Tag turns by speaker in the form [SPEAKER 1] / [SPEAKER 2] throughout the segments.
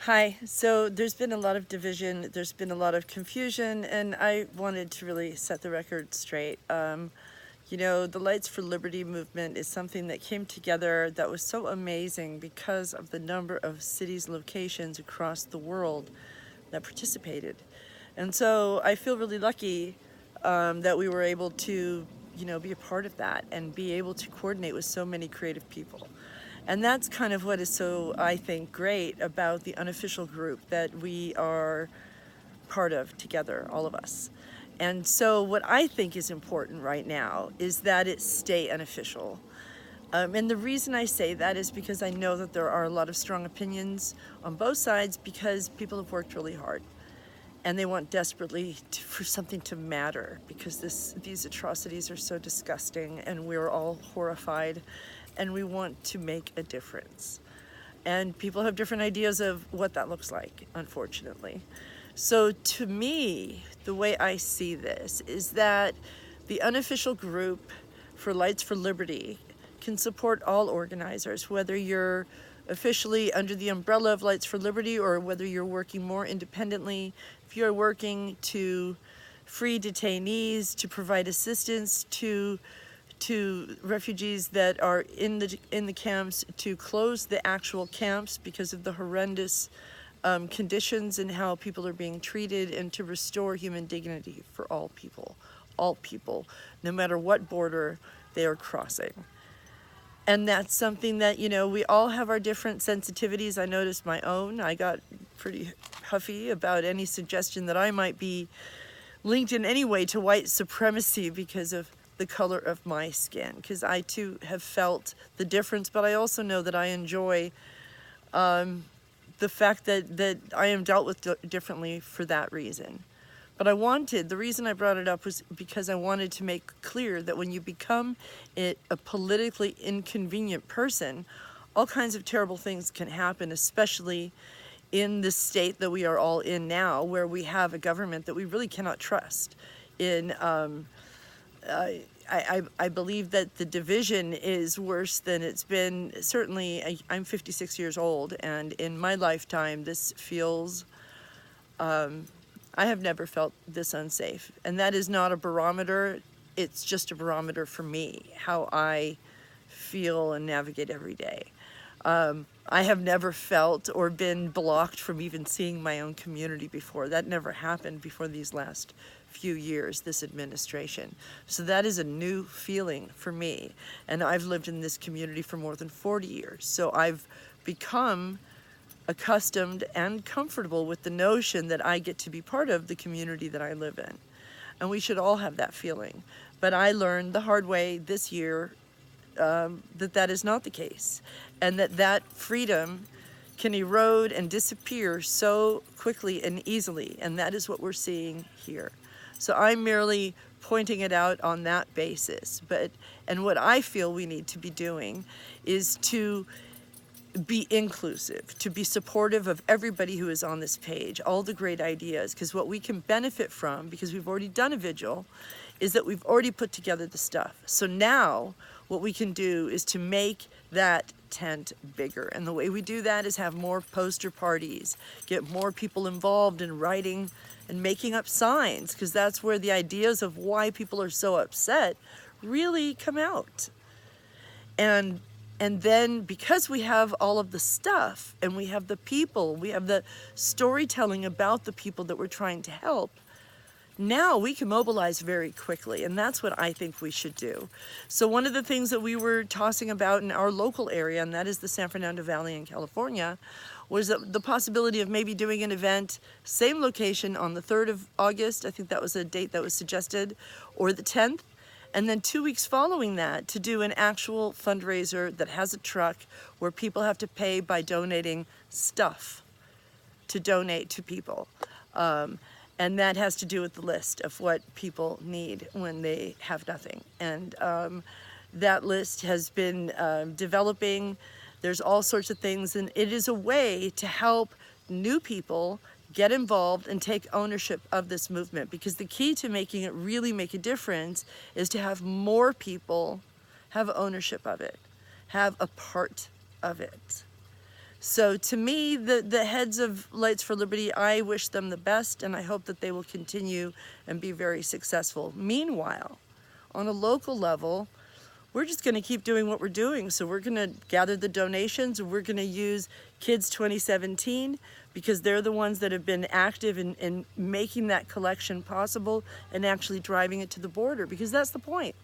[SPEAKER 1] Hi. So there's been a lot of division, there's been a lot of confusion, and I wanted to really set the record straight. The Lights for Liberty movement is something that came together that was so amazing because of the number of cities, locations across the world that participated. And so I feel really lucky that we were able to, be a part of that and be able to coordinate with so many creative people. And that's kind of what is so, I think, great about the Unofficial group that we are part of together, all of us. And so what I think is important right now is that it stay unofficial. And the reason I say that is because I know that there are a lot of strong opinions on both sides because people have worked really hard and they want desperately for something to matter because these atrocities are so disgusting and we're all horrified and we want to make a difference. And people have different ideas of what that looks like, unfortunately. So to me, the way I see this is that the Unofficial group for Lights for Liberty can support all organizers, whether you're officially under the umbrella of Lights for Liberty or whether you're working more independently. If you're working to free detainees, to provide assistance to refugees that are in the camps, to close the actual camps because of the horrendous conditions and how people are being treated, and to restore human dignity for all people, no matter what border they are crossing. And that's something that, we all have our different sensitivities. I noticed my own. I got pretty huffy about any suggestion that I might be linked in any way to white supremacy because of the color of my skin, because I too have felt the difference, but I also know that I enjoy the fact that I am dealt with differently for that reason. But the reason I brought it up was because I wanted to make clear that when you become a politically inconvenient person, all kinds of terrible things can happen, especially in the state that we are all in now, where we have a government that we really cannot trust. I believe that the division is worse than it's been. Certainly, I'm 56 years old, and in my lifetime, this feels I have never felt this unsafe. And that is not a barometer, it's just a barometer for me, how I feel and navigate every day. I have never felt or been blocked from even seeing my own community before. That never happened before these last few years, this administration. So that is a new feeling for me. And I've lived in this community for more than 40 years. So I've become accustomed and comfortable with the notion that I get to be part of the community that I live in. And we should all have that feeling. But I learned the hard way this year that is not the case, and that freedom can erode and disappear so quickly and easily, and that is what we're seeing here. So I'm merely pointing it out on that basis. And what I feel we need to be doing is to be inclusive, to be supportive of everybody who is on this page, all the great ideas, because what we can benefit from, because we've already done a vigil, is that we've already put together the stuff. So now what we can do is to make that tent bigger. And the way we do that is have more poster parties, get more people involved in writing and making up signs, because that's where the ideas of why people are so upset really come out. And then because we have all of the stuff and we have the people, we have the storytelling about the people that we're trying to help, now we can mobilize very quickly, and that's what I think we should do. So one of the things that we were tossing about in our local area, and that is the San Fernando Valley in California, was the possibility of maybe doing an event, same location on the 3rd of August, I think that was a date that was suggested, or the 10th, and then 2 weeks following that to do an actual fundraiser that has a truck where people have to pay by donating stuff to donate to people. And that has to do with the list of what people need when they have nothing. And that list has been developing. There's all sorts of things, and it is a way to help new people get involved and take ownership of this movement, because the key to making it really make a difference is to have more people have ownership of it, have a part of it. So to me, the heads of Lights for Liberty, I wish them the best, and I hope that they will continue and be very successful. Meanwhile, on a local level, we're just going to keep doing what we're doing. So we're going to gather the donations. We're going to use Kids 2017 because they're the ones that have been active in making that collection possible and actually driving it to the border, because that's the point.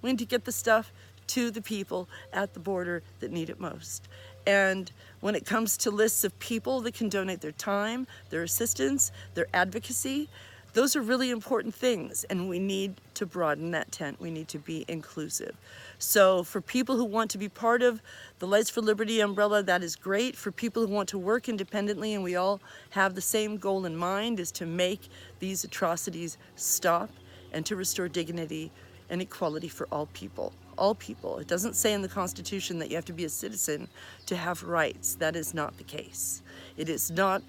[SPEAKER 1] We need to get the stuff to the people at the border that need it most. And when it comes to lists of people that can donate their time, their assistance, their advocacy, those are really important things, and we need to broaden that tent. We need to be inclusive. So for people who want to be part of the Lights for Liberty umbrella, that is great. For people who want to work independently, and we all have the same goal in mind, is to make these atrocities stop and to restore dignity and equality for all people. All people. It doesn't say in the Constitution that you have to be a citizen to have rights. That is not the case. It is not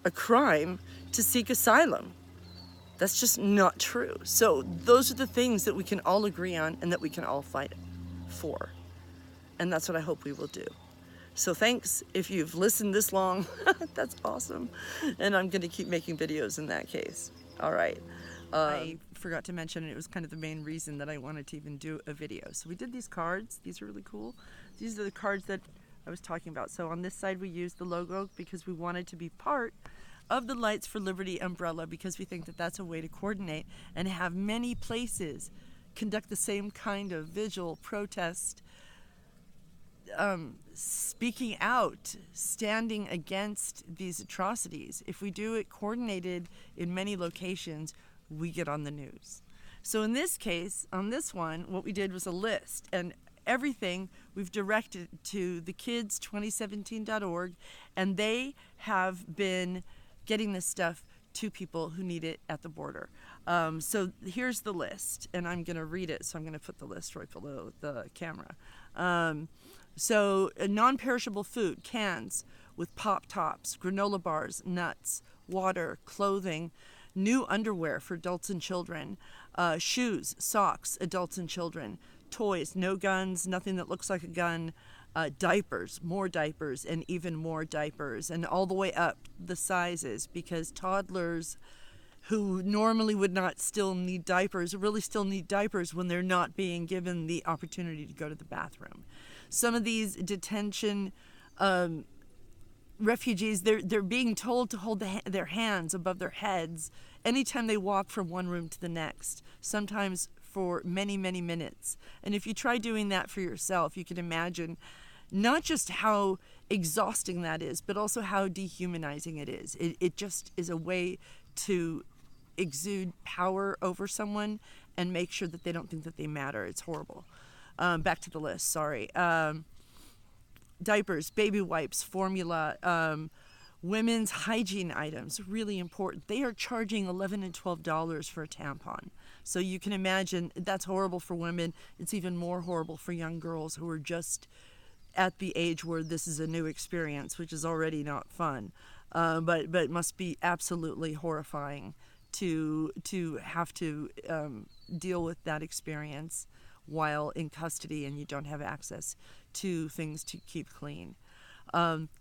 [SPEAKER 1] a crime to seek asylum. That's just not true. So those are the things that we can all agree on and that we can all fight for. And that's what I hope we will do. So thanks if you've listened this long. That's awesome. And I'm going to keep making videos in that case. All right. I forgot to mention, it was kind of the main reason that I wanted to even do a video. So we did these cards. These are really cool. These are the cards that I was talking about. So on this side we used the logo because we wanted to be part of the Lights for Liberty umbrella, because we think that that's a way to coordinate and have many places conduct the same kind of vigil, protest, speaking out, standing against these atrocities. If we do it coordinated in many locations, we get on the news. So in this case, on this one, what we did was a list, and everything we've directed to thekids2017.org, and they have been getting this stuff to people who need it at the border. So here's the list, and I'm going to read it, so I'm going to put the list right below the camera. So non-perishable food, cans with pop tops, granola bars, nuts, water, clothing, new underwear for adults and children, shoes, socks, adults and children, toys, no guns, nothing that looks like a gun, diapers, more diapers, and even more diapers, and all the way up the sizes, because toddlers who normally would not still need diapers really still need diapers when they're not being given the opportunity to go to the bathroom. Some of these detention refugees, they're being told to hold their hands above their heads anytime they walk from one room to the next, sometimes for many, many minutes. And if you try doing that for yourself, you can imagine not just how exhausting that is, but also how dehumanizing it is. It just is a way to exude power over someone and make sure that they don't think that they matter. It's horrible. Back to the list, sorry. Diapers, baby wipes, formula, women's hygiene items, really important. They are charging $11 and $12 for a tampon. So you can imagine that's horrible for women. It's even more horrible for young girls who are just at the age where this is a new experience, which is already not fun, but it must be absolutely horrifying to have to deal with that experience while in custody and you don't have access to things to keep clean.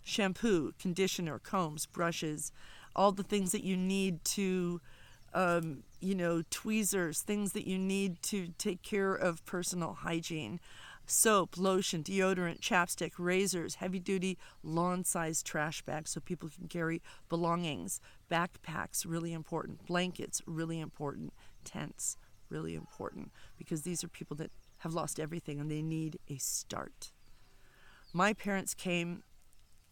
[SPEAKER 1] Shampoo, conditioner, combs, brushes, all the things that you need to, tweezers, things that you need to take care of personal hygiene. Soap, lotion, deodorant, chapstick, razors, heavy-duty, lawn-sized trash bags so people can carry belongings. Backpacks, really important. Blankets, really important. Tents, really important, because these are people that have lost everything and they need a start. My parents came,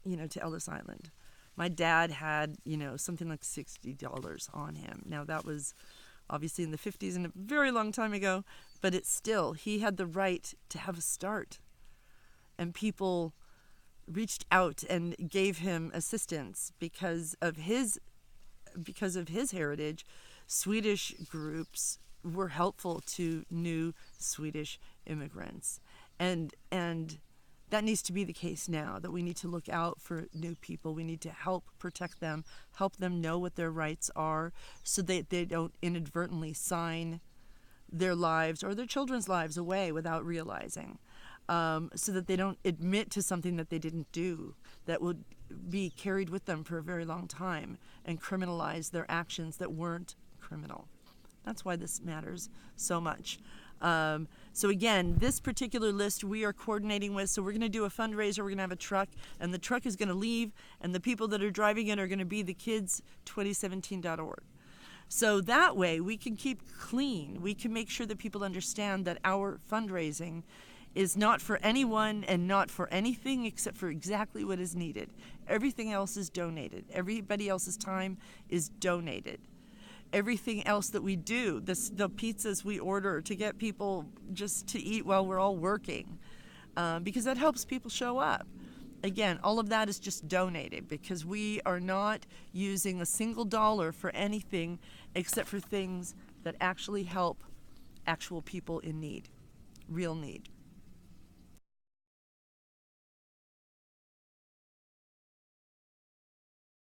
[SPEAKER 1] to Ellis Island. My dad had, something like $60 on him. Now that was obviously in the 50s and a very long time ago, but it's still, he had the right to have a start. And people reached out and gave him assistance because of his heritage. Swedish groups were helpful to new Swedish immigrants. And that needs to be the case now, that we need to look out for new people. We need to help protect them, help them know what their rights are so that they don't inadvertently sign their lives or their children's lives away without realizing. so that they don't admit to something that they didn't do, that would be carried with them for a very long time and criminalize their actions that weren't criminal. That's why this matters so much. So again, this particular list we are coordinating with, so we're going to do a fundraiser, we're going to have a truck, and the truck is going to leave, and the people that are driving it are going to be the kids2017.org. So that way we can keep clean. We can make sure that people understand that our fundraising is not for anyone and not for anything except for exactly what is needed. Everything else is donated. Everybody else's time is donated. Everything else that we do, the pizzas we order to get people just to eat while we're all working, because that helps people show up. Again, all of that is just donated because we are not using a single dollar for anything except for things that actually help actual people in need, real need.